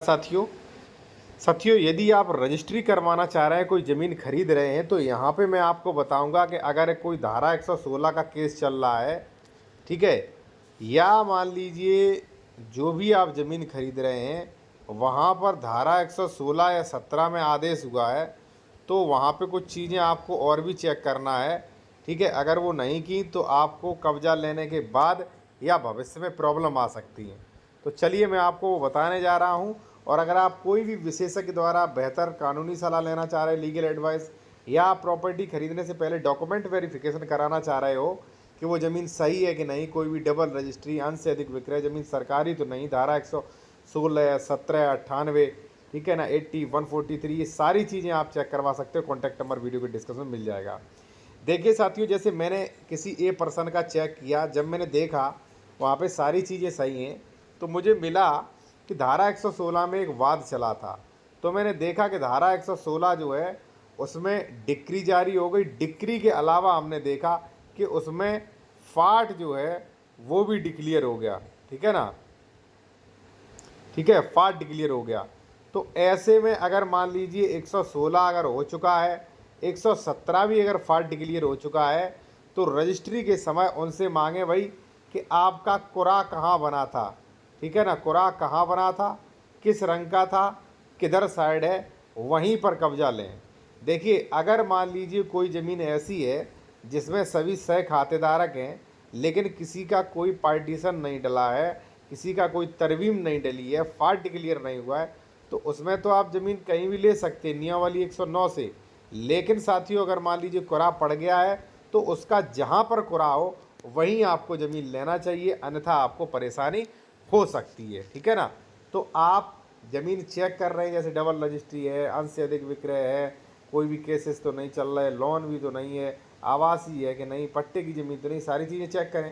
साथियों साथियों यदि आप रजिस्ट्री करवाना चाह रहे हैं, कोई ज़मीन खरीद रहे हैं, तो यहाँ पे मैं आपको बताऊंगा कि अगर कोई धारा 116 का केस चल रहा है, ठीक है, या मान लीजिए जो भी आप ज़मीन खरीद रहे हैं वहाँ पर धारा 116 या 17 में आदेश हुआ है, तो वहाँ पे कुछ चीज़ें आपको और भी चेक करना है। ठीक है, अगर वो नहीं की तो आपको कब्जा लेने के बाद या भविष्य में प्रॉब्लम आ सकती है। तो चलिए मैं आपको वो बताने जा रहा हूँ। और अगर आप कोई भी विशेषज्ञ द्वारा बेहतर कानूनी सलाह लेना चाह रहे हैं, लीगल एडवाइस, या आप प्रॉपर्टी खरीदने से पहले डॉक्यूमेंट वेरिफिकेशन कराना चाह रहे हो कि वो ज़मीन सही है कि नहीं, कोई भी डबल रजिस्ट्री, अंश से अधिक विक्रय, ज़मीन सरकारी तो नहीं, धारा 116 या 17 98, ठीक है ना, 80 143, ये सारी चीज़ें आप चेक करवा सकते हो। कॉन्टैक्ट नंबर वीडियो के डिस्क्रिप्शन में मिल जाएगा। देखिए साथियों, जैसे मैंने किसी ए पर्सन का चेक किया, जब मैंने देखा वहाँ पे सारी चीज़ें सही हैं, तो मुझे मिला कि धारा 116 में एक वाद चला था। तो मैंने देखा कि धारा 116 जो है उसमें डिक्री जारी हो गई। डिक्री के अलावा हमने देखा कि उसमें फाट जो है वो भी डिक्लियर हो गया। ठीक है ना, ठीक है, फाट डिक्लियर हो गया। तो ऐसे में अगर मान लीजिए 116 अगर हो चुका है, 117 भी अगर फाट डिक्लियर हो चुका है, तो रजिस्ट्री के समय उनसे मांगे भाई कि आपका कुरा कहाँ बना था। ठीक है ना, कुरा कहाँ बना था, किस रंग का था, किधर साइड है, वहीं पर कब्जा लें। देखिए, अगर मान लीजिए कोई ज़मीन ऐसी है जिसमें सभी सह खातेदारक हैं, लेकिन किसी का कोई पार्टीशन नहीं डला है, किसी का कोई तरवीम नहीं डली है, फाट डिक्लियर नहीं हुआ है, तो उसमें तो आप ज़मीन कहीं भी ले सकते हैं नियमावली 109 से। लेकिन साथियों, अगर मान लीजिए कुरा पड़ गया है, तो उसका जहाँ पर कुरा हो वहीं आपको ज़मीन लेना चाहिए, अन्यथा आपको परेशानी हो सकती है। ठीक है ना, तो आप ज़मीन चेक कर रहे हैं, जैसे डबल रजिस्ट्री है, अंश से अधिक विक्रय है, कोई भी केसेस तो नहीं चल रहा है, लोन भी तो नहीं है, आवासीय है कि नहीं, पट्टे की ज़मीन तो नहीं, सारी चीज़ें चेक करें।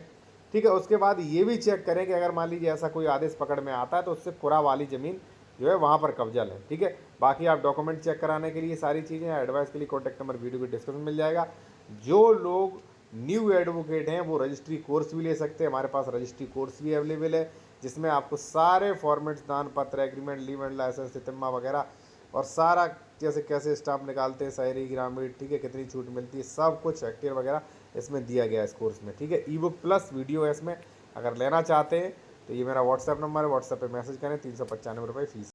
ठीक है, उसके बाद ये भी चेक करें कि अगर मान लीजिए ऐसा कोई आदेश पकड़ में आता है तो उससे कुरा वाली ज़मीन जो है वहाँ पर कब्जा लें। ठीक है, बाकी आप डॉक्यूमेंट चेक कराने के लिए सारी चीज़ें, एडवाइस के लिए कॉन्टैक्ट नंबर वीडियो के डिस्क्रिप्शन में मिल जाएगा। जो लोग न्यू एडवोकेट हैं वो रजिस्ट्री कोर्स भी ले सकते हैं, हमारे पास रजिस्ट्री कोर्स भी अवेलेबल है, जिसमें आपको सारे फॉर्मेट्स, दान पत्र, एग्रीमेंट, लीव लाइसेंस, तितिम्मा वगैरह, और सारा जैसे कैसे स्टाम्प निकालते हैं, शहरी ग्रामीण, ठीक है, कितनी छूट मिलती है, सब कुछ एक्टिव वगैरह इसमें दिया गया है इस कोर्स में। ठीक है, ई बुक प्लस वीडियो है इसमें। अगर लेना चाहते हैं तो ये मेरा व्हाट्सएप नंबर है, व्हाट्सएप पे मैसेज करें। 395 रुपये फ़ीस।